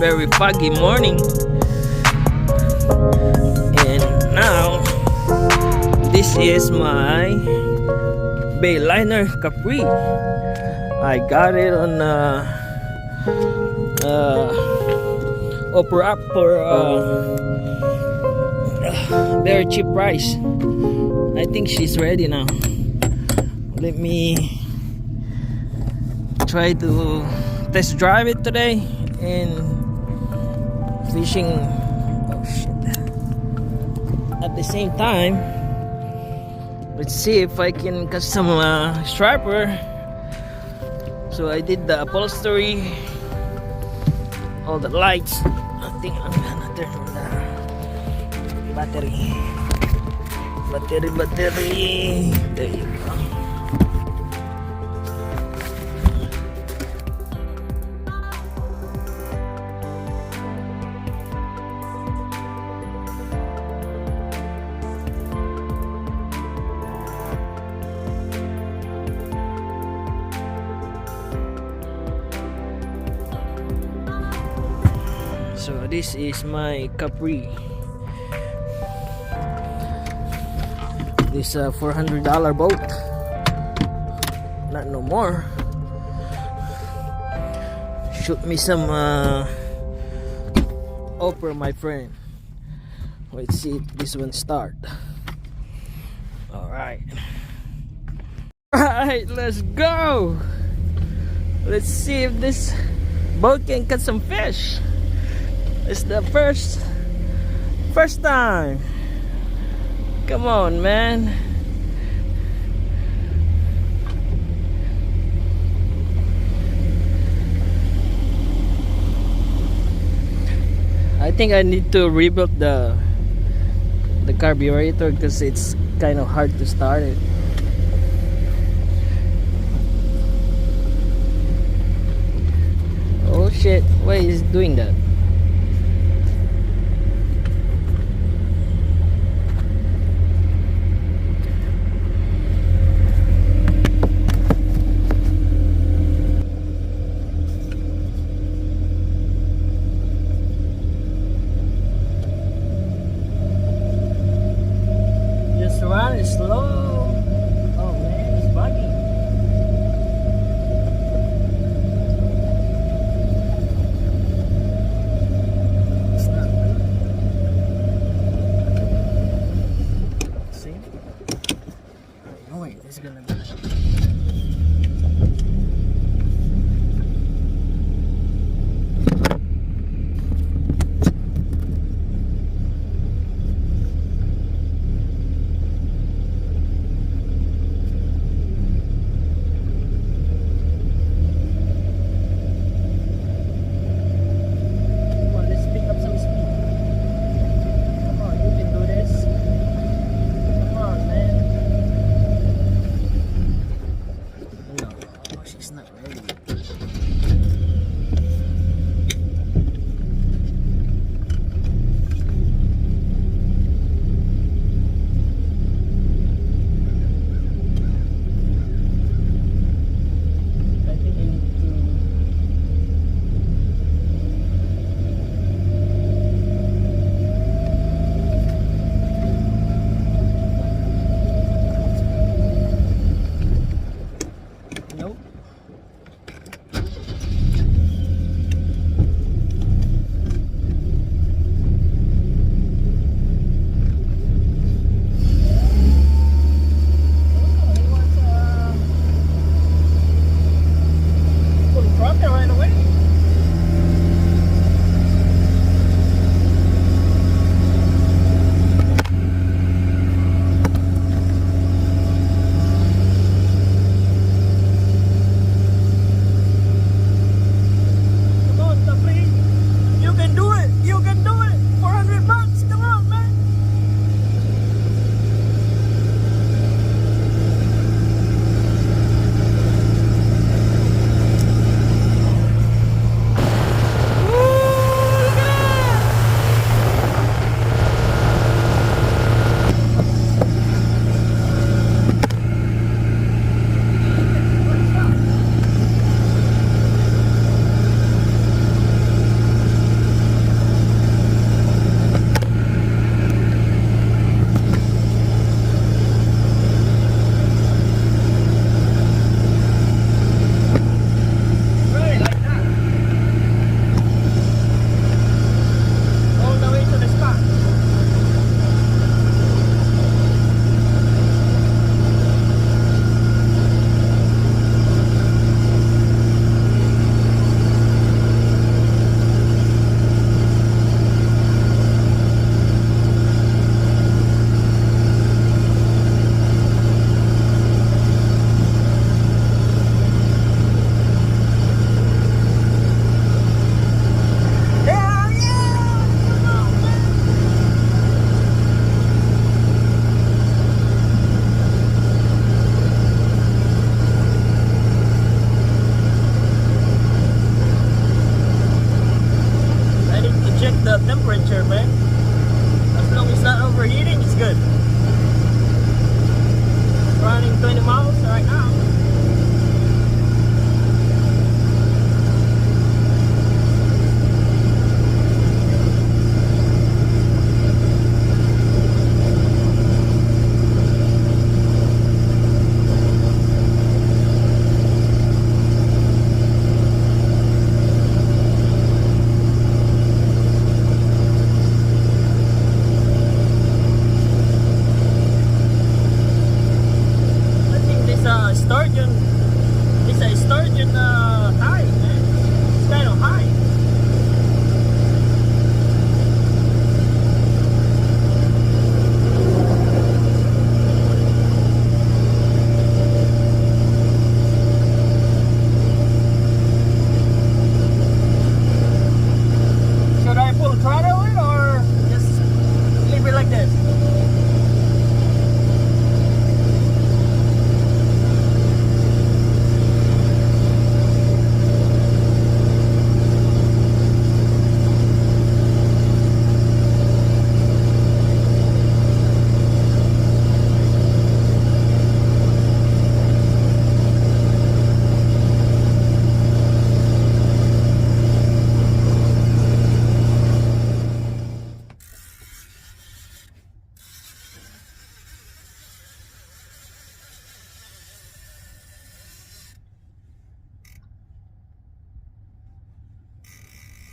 very foggy morning, and now this is my Bayliner Capri. I got it on Opera for very cheap price. I think she's ready now. Let me try to test drive it today and fishing at the same time. Let's see if I can catch some striper. So I did the upholstery, all the lights. I think I'm gonna turn on the battery. There you go. So this is my Capri. This $400 boat. Not no more. Shoot me some offer, my friend. Let's see if this one start. Alright. Alright, let's go. Let's see if this boat can catch some fish. It's the first time. Come on, man. I think I need to rebuild the carburetor because it's kind of hard to start it. Oh shit, why is it doing that? Just run it slow. Oh man, it's buggy.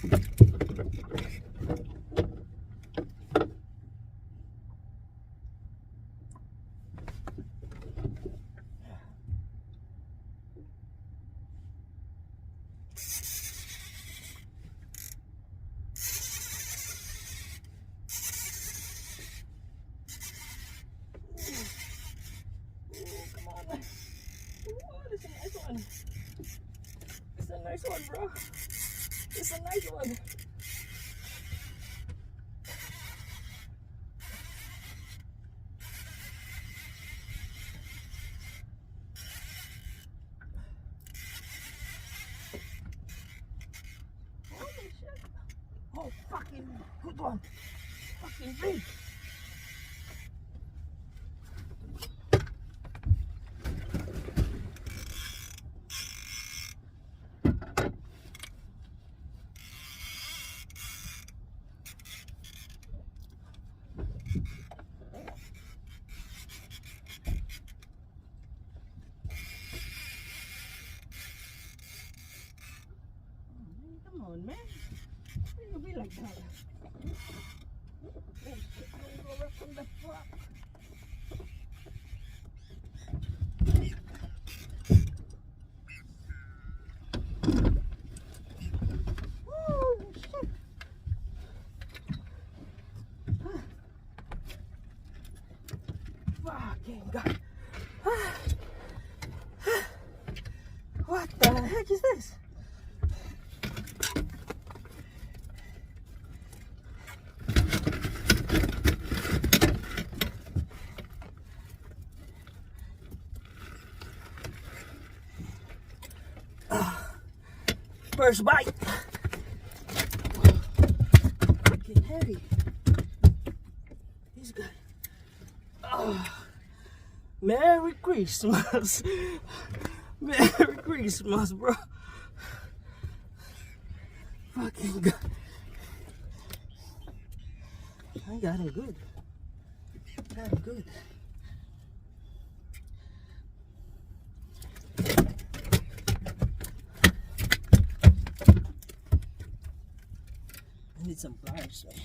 It's a nice one, bro. It's a nice one. Holy shit. Oh, fucking good one. Fucking big. Come on, man. Why you be like that? Oh shit, I'm gonna go right from the front. Woo, shit. Fucking God. What the heck is this? First bite. Fucking heavy. This guy. Oh. Merry Christmas. Merry Christmas, bro. Fucking God. I got him good. Got him good. I need some pliers, man.